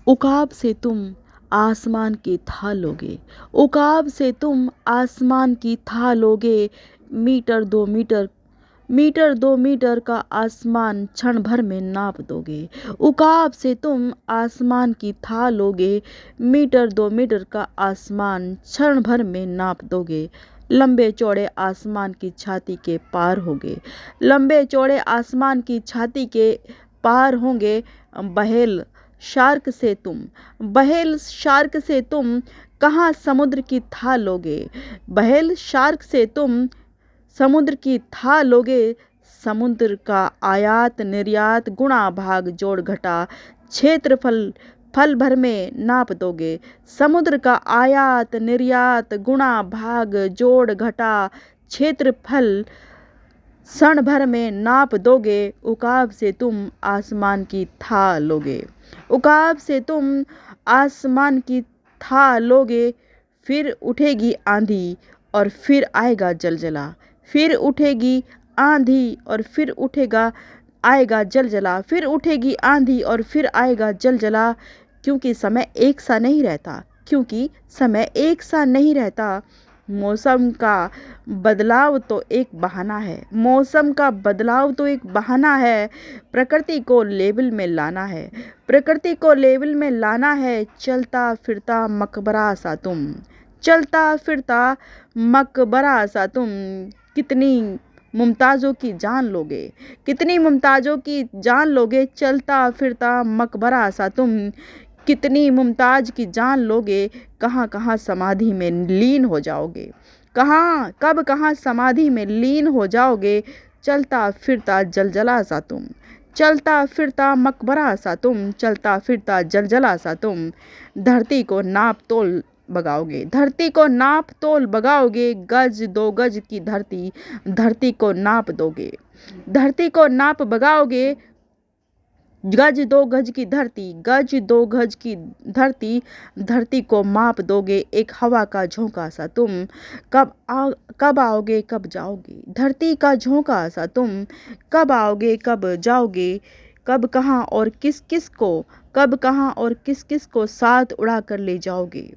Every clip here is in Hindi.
उकाब से तुम आसमान की था लोगे। उकाब से तुम आसमान की था लोगे। मीटर दो मीटर, मीटर दो मीटर का आसमान क्षण भर में नाप दोगे। उकाब से तुम आसमान की था लोगे। मीटर दो मीटर का आसमान क्षण भर में नाप दोगे। लंबे चौड़े आसमान की छाती के पार होगे। लंबे चौड़े आसमान की छाती के पार होंगे। बहेल शार्क से तुम, बहेल शार्क से तुम कहाँ समुद्र की था लोगे। बहेल शार्क से तुम समुद्र की था लोगे। समुद्र का आयात निर्यात गुणा भाग जोड़ घटा क्षेत्रफल फल भर में नाप दोगे। समुद्र का आयात निर्यात गुणा भाग जोड़ घटा क्षेत्रफल क्षण भर में नाप दोगे। उकाब से तुम आसमान की था लोगे। उकाब से तुम आसमान की था लोगे। फिर उठेगी आंधी और फिर आएगा जलजला। फिर उठेगी आंधी और फिर उठेगा आएगा जलजला। फिर उठेगी आंधी और फिर आएगा जलजला। क्योंकि समय एक सा नहीं रहता, क्योंकि समय एक सा नहीं रहता। मौसम का बदलाव तो एक बहाना है। मौसम का बदलाव तो एक बहाना है। प्रकृति को लेवल में लाना है। प्रकृति को लेवल में लाना है। चलता फिरता मकबरा सा तुम, चलता फिरता मकबरा सा तुम। कितनी मुमताज़ों की जान लोगे, कितनी मुमताज़ों की जान लोगे। चलता फिरता मकबरा सा तुम कितनी मुमताज़ की जान लोगे। कहाँ कहाँ समाधि में लीन हो जाओगे। कहाँ कब कहाँ समाधि में लीन हो जाओगे। चलता फिरता जलजला सा तुम, चलता फिरता मकबरा सा तुम। चलता फिरता जलजला सा तुम। धरती को नाप तोल बगाओगे, धरती को नाप तोल बगाओगे। गज दो गज की धरती, धरती को नाप दोगे। धरती को नाप बगाओगे। गज दो गज की धरती, गज दो गज की धरती, धरती को माप दोगे। एक हवा का झोंका सा तुम कब आओगे कब जाओगे। धरती का झोंका सा तुम कब आओगे कब जाओगे। कब कहाँ और किस किस को, कब कहाँ और किस किस को साथ उड़ा कर ले जाओगे।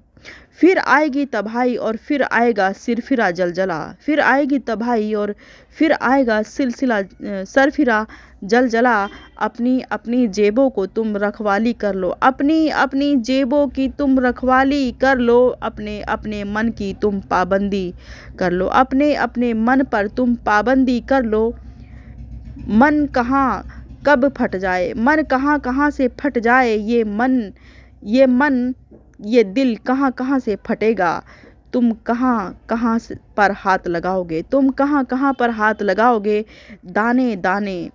फिर आएगी तबाही और फिर आएगा सिरफिरा जलजला। फिर आएगी तबाही और फिर आएगा सिलसिला सरफिरा जलजला। अपनी अपनी जेबों को तुम रखवाली कर लो। अपनी अपनी जेबों की तुम रखवाली कर लो। अपने अपने मन की तुम पाबंदी कर लो। अपने अपने मन पर तुम पाबंदी कर लो। मन कहाँ कब फट जाए, मन कहाँ कहाँ से फट जाए। ये मन ये दिल कहाँ कहाँ से फटेगा। तुम कहाँ कहाँ पर हाथ लगाओगे, तुम कहाँ कहाँ पर हाथ लगाओगे। दाने दाने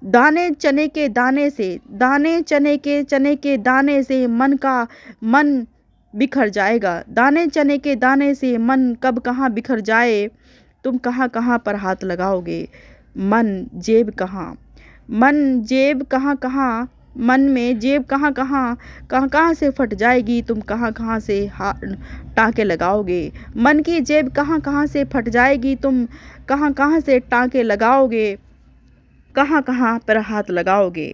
दाने चने के दाने से, दाने चने के दाने से मन बिखर जाएगा। दाने चने के दाने से मन कब कहाँ बिखर जाए। तुम कहाँ कहाँ पर हाथ लगाओगे। मन जेब कहाँ, मन जेब कहाँ कहाँ, मन में जेब कहाँ कहाँ, कहाँ कहाँ से फट जाएगी। तुम कहाँ कहाँ से टाँके लगाओगे। मन की जेब कहाँ कहाँ से फट जाएगी। तुम कहाँ कहाँ से टाँके लगाओगे, कहाँ कहाँ पर हाथ लगाओगे।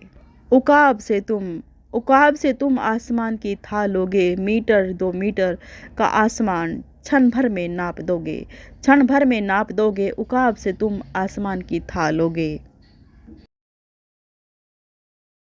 उकाब से तुम, उकाब से तुम आसमान की था लोगे। मीटर दो मीटर का आसमान क्षण भर में नाप दोगे। क्षण भर में नाप दोगे। उकाब से तुम आसमान की था लोगे।